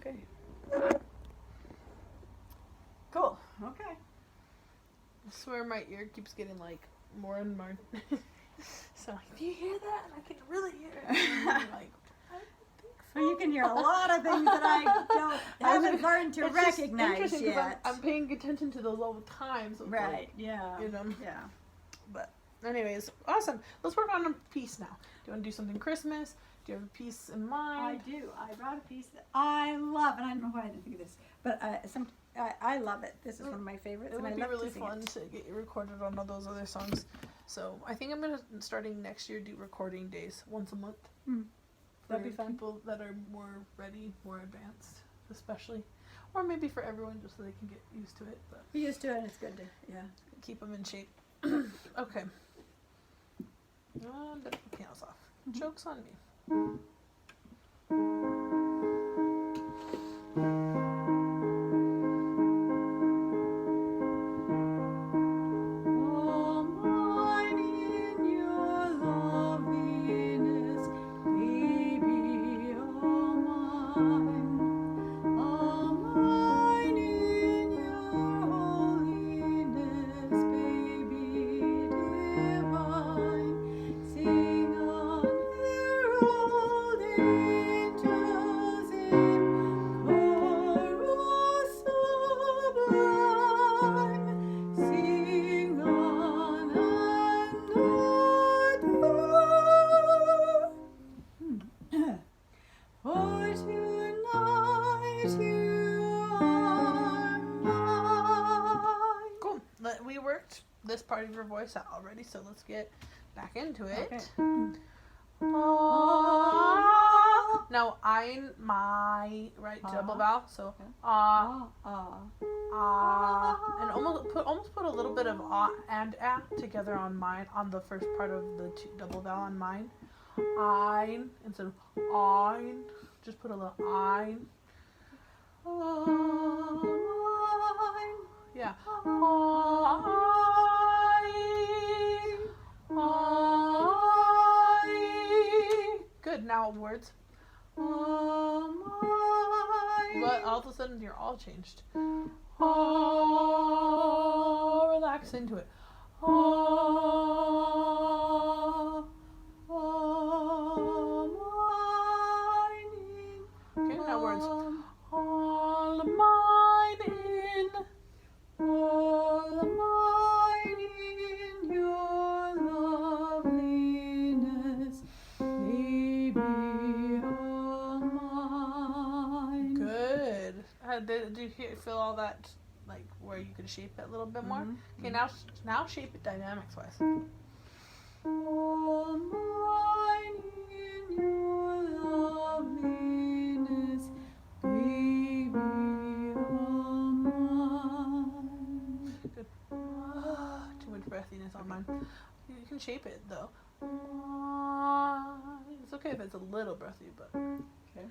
Okay. Cool. Okay. I swear my ear keeps getting like more and more. So like, do you hear that? And I can really hear it. And I'm like, I don't think so. Well, you can hear a lot of things that I haven't learned to It's just recognize interesting 'cause yet. I'm paying attention to those all the time. So it's Right. like, Yeah. you know. Yeah. But anyways, awesome. Let's work on a piece now. Do you want to do something Christmas? Do you have a piece in mind? I do. I brought a piece that I love, and I don't know why I didn't think of this, but I love it. This is one of my favorites, It and I would be love really to sing fun it. to get you recorded on all those other songs. So I think I'm gonna, starting next year, do recording days once a month. That'd For be fun. people that are more ready, more advanced, especially, or maybe for everyone, just so they can get used to it. But We're used to it, and it's good to, yeah. keep them in shape. Okay. Let the piano's off. Joke's on me. Cool. We worked this part of your voice out already, so let's get back into it. Okay. Now my right double vowel, so and almost put a little bit of and together on mine, on the first part of the double vowel on mine. Ein instead of ein, just put a little ein. Yeah. Good. Now words. But all of a sudden you're all changed. Relax into it. Okay, now words. All mine in. All mine in your loveliness, baby, all mine. Good. Did you feel all that, like where you could shape it a little bit more? Okay, now shape it dynamics wise. All mine in your loveliness, baby, all mine. Good. Too much breathiness on mine. You can shape it though. It's okay if it's a little breathy, but Okay.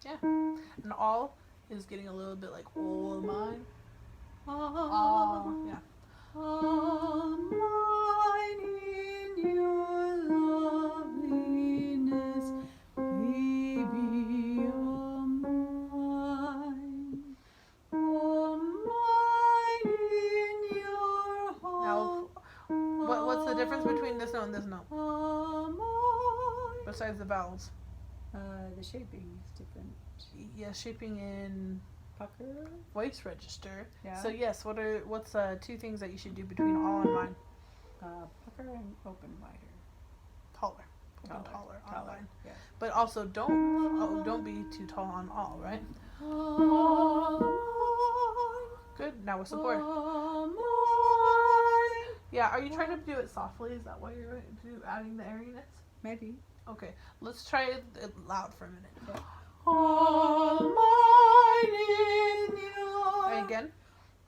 yeah. And all is getting a little bit like all mine. Yeah. All mine in your loveliness, baby, all mine. All mine in your heart. Now, what's the difference between this note and this note? All mine. Besides the vowels? The shaping is different. Yeah, shaping in Pucker. voice register. Yeah. So yes, what's two things that you should do between all and mine? Pucker and open wider. Taller. Taller on mine. Yeah. But also don't be too tall on all, right? Good. Now with support. Yeah. Are you trying to do it softly? Is that why you're adding the airiness? Maybe. Okay. Let's try it loud for a minute. Yeah. All mine in your. And again.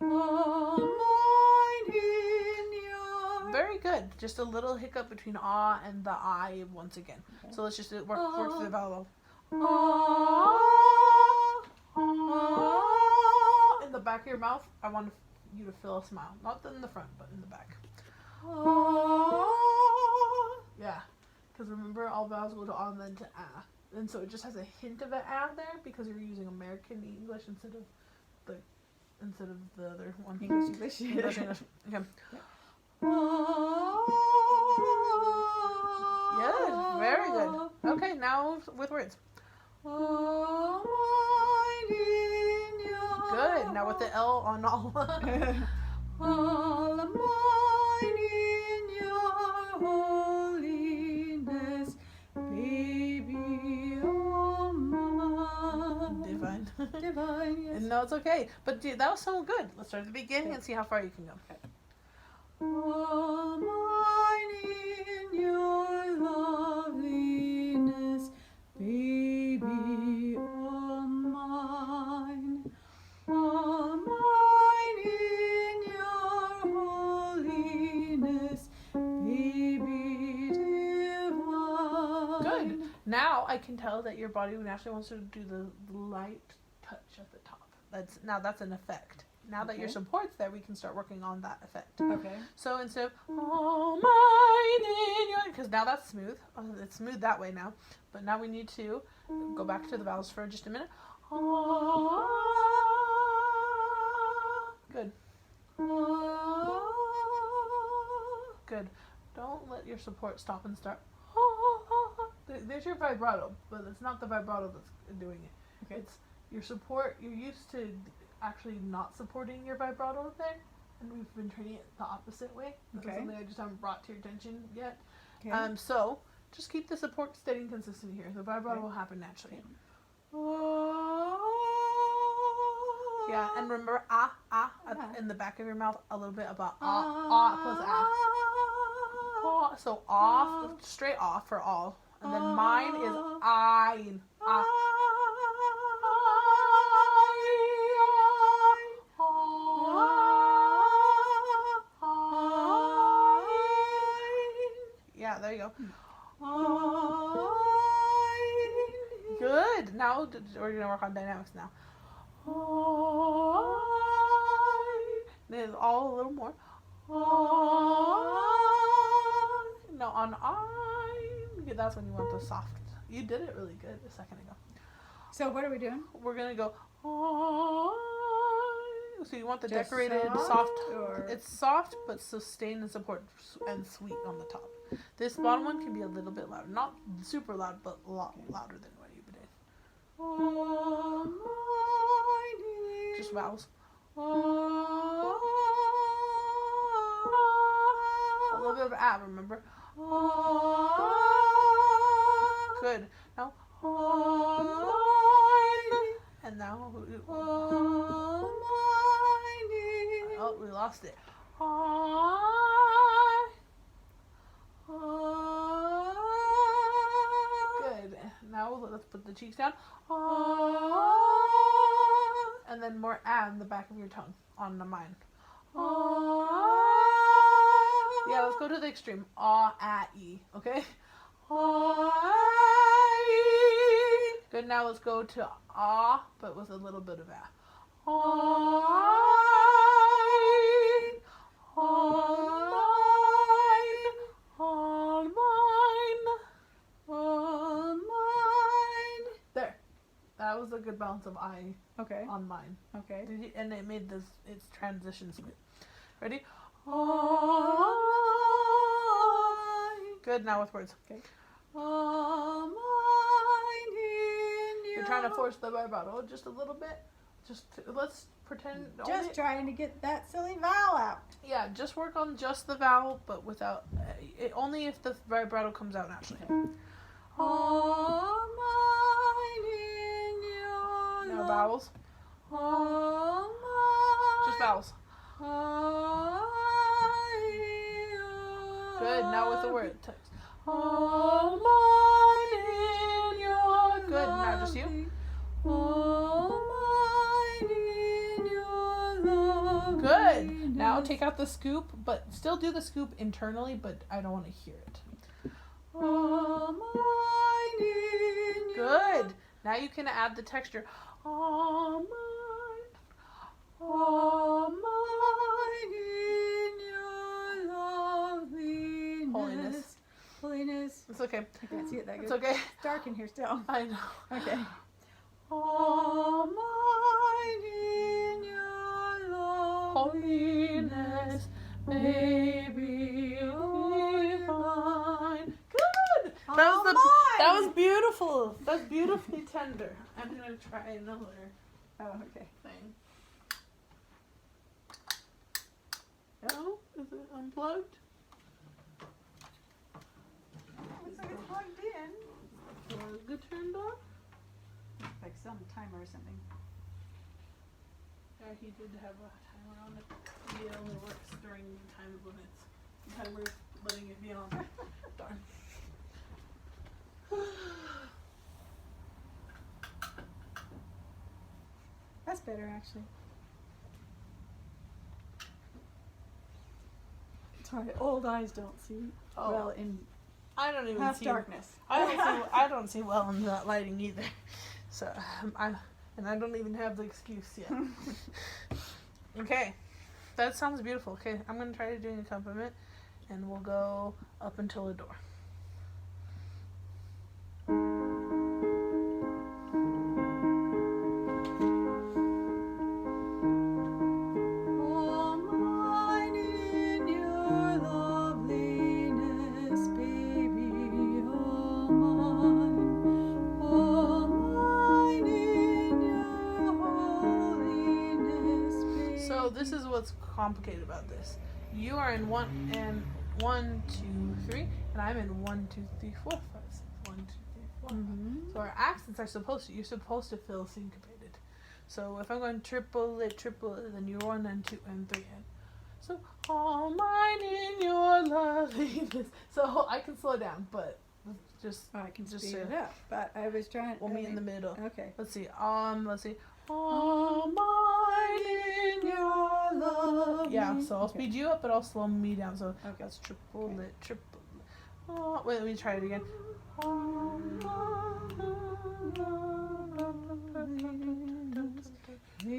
All mine in your. Very good. Just a little hiccup between ah and the I once again. Okay. So let's just work through the vowel. In the back of your mouth, I want you to feel a smile. Not in the front, but in the back. Yeah. Because remember, all vowels go to ah and then to ah. And so it just has a hint of an ah there because you're using American English instead of the other one. English. English. Okay. Good. Very good. Okay, now with words. Good. Now with the L on all. All mine in your holiness, baby, all mine. Divine. Divine, yes. No, it's okay. But dude, that was so good. Let's start at the beginning and see how far you can go. All mine in your loveliness, baby, all mine. All mine in your holiness, baby divine. Good. Now I can tell that your body naturally wants to do the light touch at the top. That's an effect. Now that your Okay. support's there, we can start working on that effect. Okay. So instead of all mine in your, because now that's smooth. It's smooth that way now. But now we need to go back to the vowels for just a minute. Good. Good. Don't let your support stop and start. There's your vibrato, but it's not the vibrato that's doing it. Okay. It's your support. You're used to actually not supporting your vibrato there, and we've been training it the opposite way. That's Okay. something I just haven't brought to your attention yet. Okay. So just keep the support steady and consistent here. The vibrato Okay. will happen naturally. Oh. Yeah, and remember in the back of your mouth a little bit about plus so off, straight off for all, and then mine is I. Yeah, there you go. Good. Now we're gonna work on dynamics now. Then all a little more. No, on I. That's when you want the soft. You did it really good a second ago. So what are we doing? We're gonna go. So you want the Just decorated soft, soft. or- It's soft but sustained and support and sweet on the top. This bottom one can be a little bit louder, not super loud, but a lot louder than what you did. Just vowels. A little bit of ah, remember? Good. Now. And now. Oh, we lost it. Good. Now let's put the cheeks down. And then more ah in the back of your tongue on the mine. Yeah, let's go to the extreme. Ah, ah, e. Okay? Good. Now let's go to ah, but with a little bit of ah. There. That was a good balance of I Okay. on mine. Okay. And it made its transition smooth. Ready? Good. Now with words. Okay. You're trying to force the vibrato just a little bit. Let's pretend. Just trying to get that silly vowel out. Yeah, just work on just the vowel, but without only if the vibrato comes out naturally. All mine in your Now vowels. All mine. Just vowels. Good. Now with the word text. All mine in your Good. Now just you. All mine in your love. Good. Now take out the scoop, but still do the scoop internally, but I don't want to hear it. All mine in your Good. Now you can add the texture. All mine. All mine in your loveliness. Holiness. loveliness. It's okay. I can't see it that good. It's okay. It's dark in here still. I know. Okay. All mine in your holiness, baby, divine. Good. All That mine. was beautiful. That's beautifully tender. I'm gonna try another Oh, okay. thing. No, is it unplugged? Looks like it's plugged in. Plug turned off. Like some timer or something. Yeah, he did have a timer on it. It only works during time limits. The timer's letting it be on. Darn. That's better, actually. Sorry, old eyes don't see Oh. well in I don't even half see. darkness. I don't see well in that lighting either. So I don't even have the excuse yet. Okay, that sounds beautiful. Okay, I'm gonna try doing accompaniment, and we'll go up until the door. All mine in your loveliness, baby, all mine in your holiness, baby. So this is what's complicated about this. You are in 1 and 1, 2, 3, and I'm in 1, 2, 3, 4, 5, 6. 1, 2, 3, 4. Mhm. So our accents are you're supposed to feel syncopated. So if I'm going triple it, then you're 1 and 2 and 3 and so all mine in your loveliness. So I can slow down, but just Oh, I can just speed say it up, but I was trying. we'll I meet in the mean, middle. Okay. Let's see. All mine in your love. Yeah, so I'll Okay. speed you up, but I'll slow me down. So Okay. that's triple it. Oh, wait, let me try it again.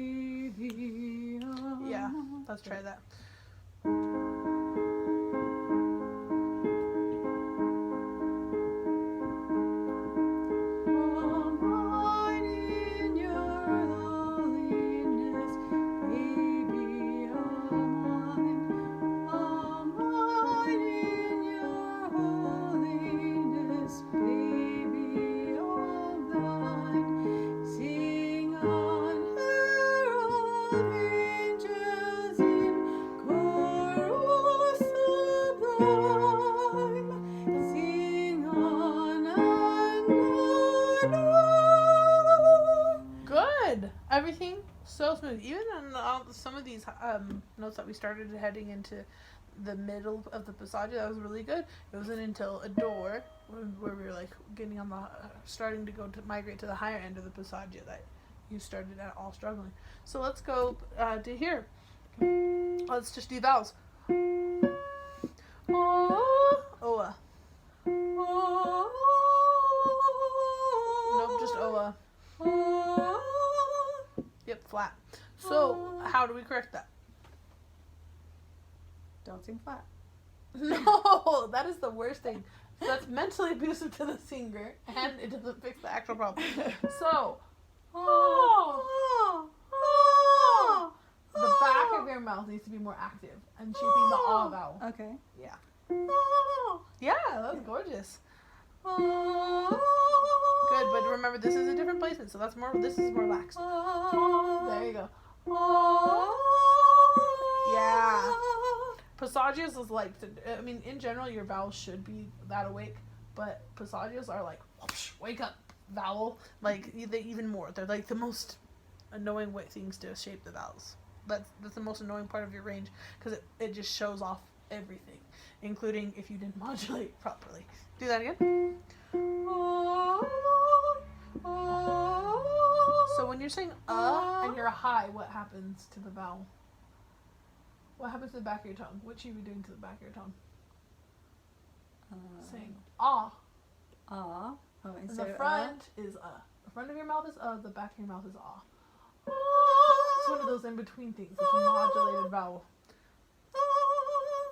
Baby, Yeah, let's try that. all mine in your loveliness, baby, all mine in your holiness, baby, all thine. Sing on, herald angels in chorus sublime. Sing on and on. Good. Everything so smooth. Even on some of these notes that we started heading into the middle of the passaggio, that was really good. It wasn't until a door where we were like getting on the starting to migrate to the higher end of the passaggio that you started at all struggling. So let's go to here. Let's just do vowels. Oh, oa. Nope, just oa. Yep, flat. So how do we correct that? Don't sing flat. No, that is the worst thing. That's mentally abusive to the singer, and it doesn't fix the actual problem. So, the back of your mouth needs to be more active and shaping the ah vowel. Okay. Yeah. Yeah, that was gorgeous. Good, but remember this is a different placement, so this is more relaxed. There you go. Yeah. Passagios is like, I mean, in general, your vowels should be that awake, but passagios are like, whoosh, wake up vowel. Like, they even more. They're like the most annoying things to shape the vowels. That's the most annoying part of your range, because it just shows off everything, including if you didn't modulate properly. Do that again. So when you're saying and you're high, what happens to the vowel? What happens to the back of your tongue? What should you be doing to the back of your tongue? Saying ah. Oh, And instead the of front is The front of your mouth is the back of your mouth is ah. It's one of those in between things. It's a modulated vowel.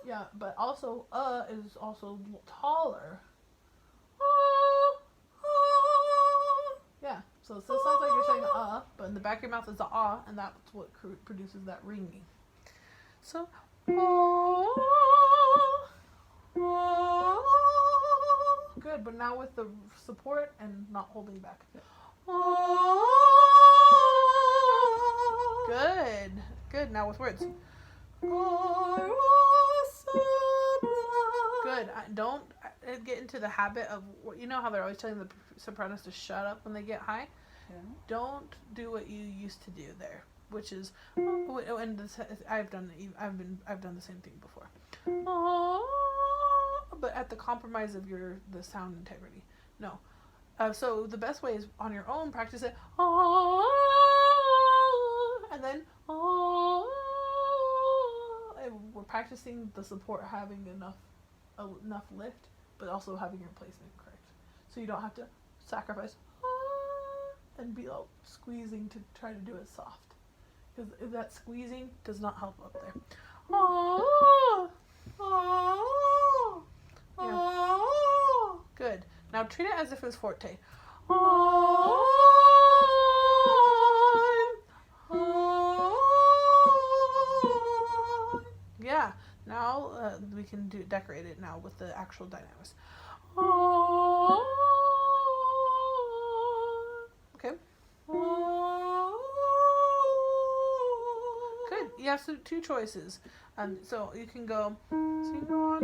Yeah, but also is also taller. Yeah, so it still sounds like you're saying but in the back of your mouth is the ah, and that's what produces that ringing. So, good, but now with the support and not holding back. Good, good. Now with words. Good. Don't get into the habit of, you know how they're always telling the sopranos to shut up when they get high? Yeah. Don't do what you used to do there, which is, and this, I've done the same thing before. But at the compromise of the sound integrity. No. So the best way is on your own, practice it. And then and we're practicing the support having enough lift, but also having your placement correct. So you don't have to sacrifice and be all squeezing to try to do it soft. Because that squeezing does not help up there. Yeah. Good. Now treat it as if it's forte. Yeah. Now we can decorate it now with the actual dynamics. Okay. Good. You have two choices. So you can go sing on.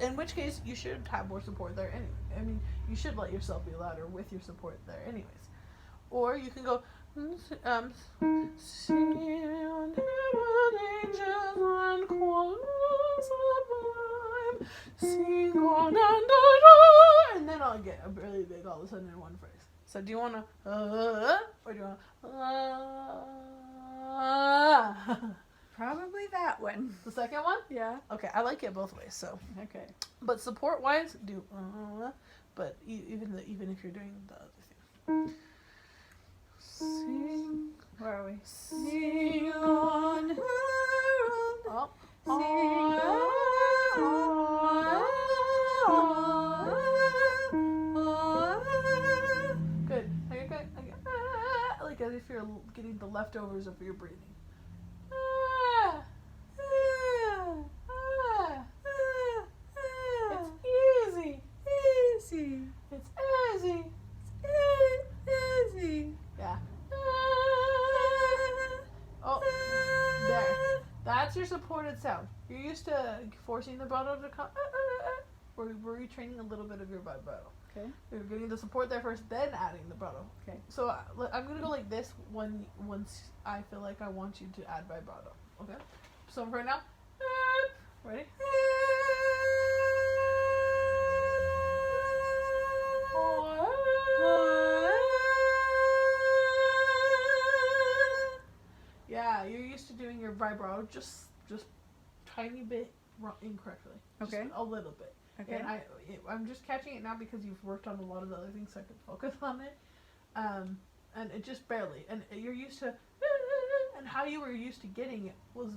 In which case, you should have more support there anyway. I mean, you should let yourself be louder with your support there anyways. Or you can go, singing on angels and choirs sublime, sing on and then I'll get really big all of a sudden in one phrase. So do you want to, or do you want to, Probably that one. the second one? Yeah. Okay, I like it both ways, so. Okay. But support-wise, do, but even if you're doing the other thing. Sing. Where are we? Sing on her own. Good. Like as if you're getting the leftovers of your breathing. It's easy. Easy. It's easy. Easy. Yeah. Oh, there. That's your supported sound. You're used to forcing the vibrato to come. We're retraining a little bit of your vibrato. Okay. You're getting the support there first, then adding the vibrato. Okay. So I'm gonna go like this once I feel like I want you to add vibrato. Okay. So for now, ready? Yeah, you're used to doing your vibrato just tiny bit incorrectly. Just Okay. a little bit. Okay. And I'm just catching it now because you've worked on a lot of the other things, so I could focus on it. And it just barely. And you're used to, and how you were used to getting it was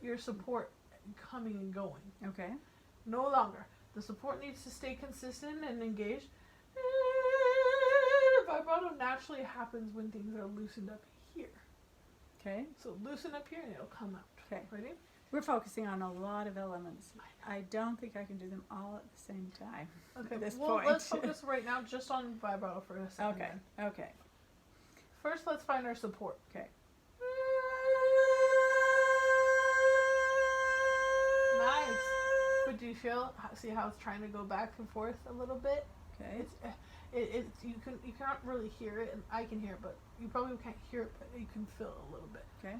your support coming and going. Okay. No longer. The support needs to stay consistent and engaged. Vibrato naturally happens when things are loosened up here. Okay. So loosen up here and it'll come out. Okay. Ready? We're focusing on a lot of elements. I don't think I can do them all at the same time. Okay. At this Well, point. let's focus right now just on vibrato for a second. Okay. then. Okay. First, let's find our support. Okay. Nice. But do you see how it's trying to go back and forth a little bit? Okay. It's you can't really hear it, and I can hear it, but you probably can't hear it, but you can feel it a little bit. Okay.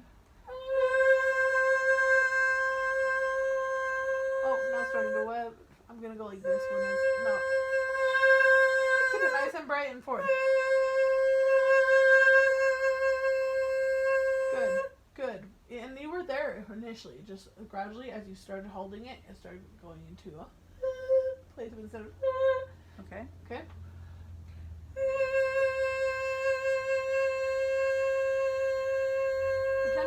Oh, now it's starting to web. I'm gonna go like this when it's no. Keep it nice and bright and forth. Good. And you were there initially. Just gradually, as you started holding it, it started going into a place instead of. Okay. Okay.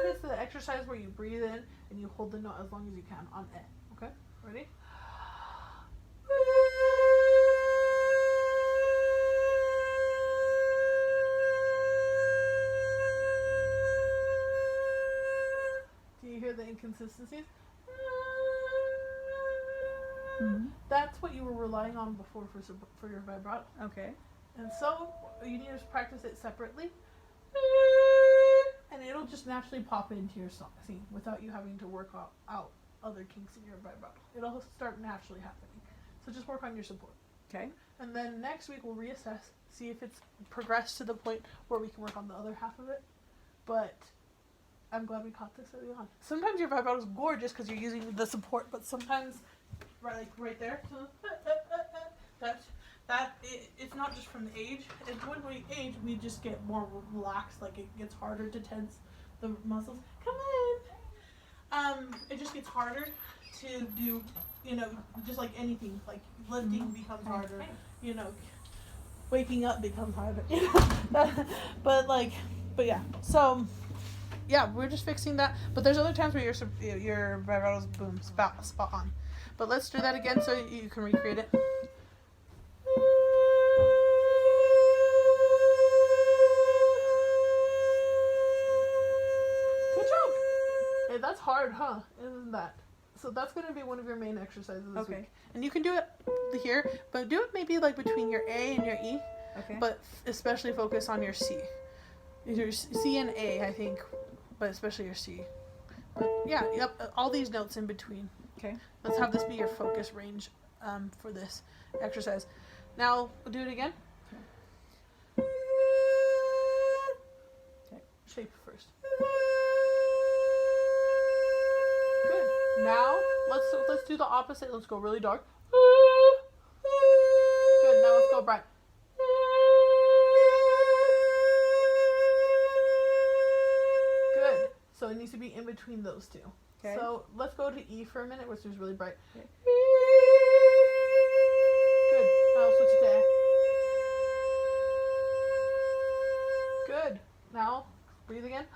practice the exercise where you breathe in and you hold the note as long as you can on it. Okay? Ready? Do you hear the inconsistencies? Mhm. That's what you were relying on before for your vibrato. Okay. And so you need to practice it separately. And it'll just naturally pop into your scene without you having to work out other kinks in your vibrato. It'll start naturally happening. So just work on your support. Okay. And then next week we'll reassess, see if it's progressed to the point where we can work on the other half of it. But I'm glad we caught this early on. Sometimes your vibrato is gorgeous because you're using the support, but sometimes, right there, it's not just from the age. And when we age, we just get more relaxed. Like it gets harder to tense the muscles. Come in. It just gets harder to do. Just like anything. Like lifting becomes harder. Waking up becomes harder. But yeah. So yeah, we're just fixing that. But there's other times where your vibrato's boom spot on. But let's do that again so you can recreate it. Good job. Hey, that's hard, huh? Isn't that? So that's going to be one of your main exercises this week. And you can do it here, but do it maybe like between your A and your E. Okay. But especially focus on your C. Your C and A, I think, but especially your C. But yeah, yep, all these notes in between. Okay. Let's have this be your focus range for this exercise. Now, do it again. Okay. Shape first. Good. Now, let's do the opposite. Let's go really dark. Good. Now let's go bright. Good. So it needs to be in between those two. Okay. So let's go to E for a minute, which is really bright. Okay. Good. Now switch it to A. Good. Now breathe again.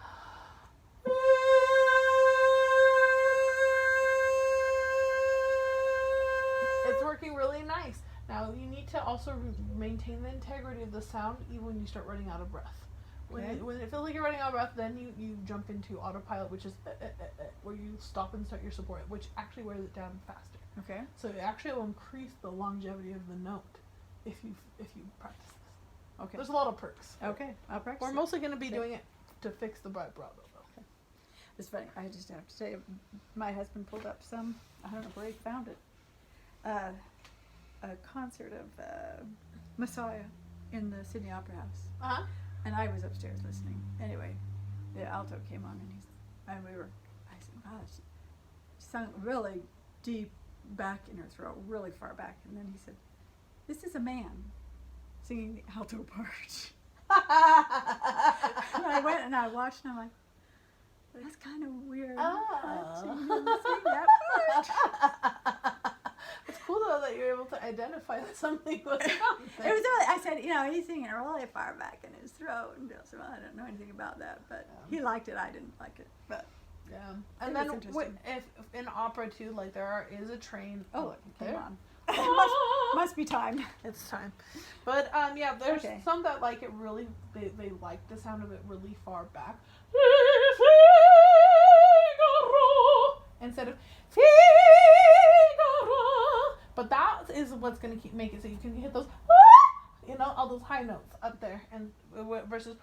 It's working really nice. Now you need to also maintain the integrity of the sound even when you start running out of breath. When it feels like you're running out of breath, then you jump into autopilot, which is where you stop and start your support, which actually wears it down faster. Okay. So it actually will increase the longevity of the note if you practice this. Okay. There's a lot of perks. Okay. I'll practice. We're mostly going to be doing it to fix the vibrato, though. It's funny. I just have to say, my husband pulled up some. I don't know where he found it. A concert of Messiah in the Sydney Opera House. Uh-huh. And I was upstairs listening. Anyway, the alto came on and I said, wow, she sung really deep back in her throat, really far back. And then he said, this is a man singing the alto part. And I went and I watched and I'm like, that's kind of weird. Watching him sing that part. It's cool though that you're able to identify that something was wrong. It was really, I said, he's singing really far back in his throat, and Bill said, well, I don't know anything about that, but he liked it. I didn't like it, but yeah. And it was then interesting. if in opera too, like is a train. Oh, look, there. come on. must be time. It's time. But yeah, there's Okay. some that like it really. They like the sound of it really far back. Instead of Figaro. But that is what's gonna make it so you can hit those, all those high notes up there, and versus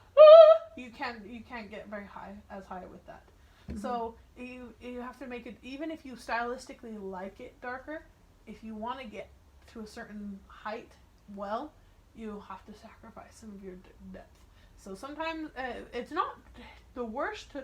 you can't get very as high with that. Mm-hmm. So you have to make it, even if you stylistically like it darker, if you want to get to a certain height, you have to sacrifice some of your depth. So sometimes it's not the worst to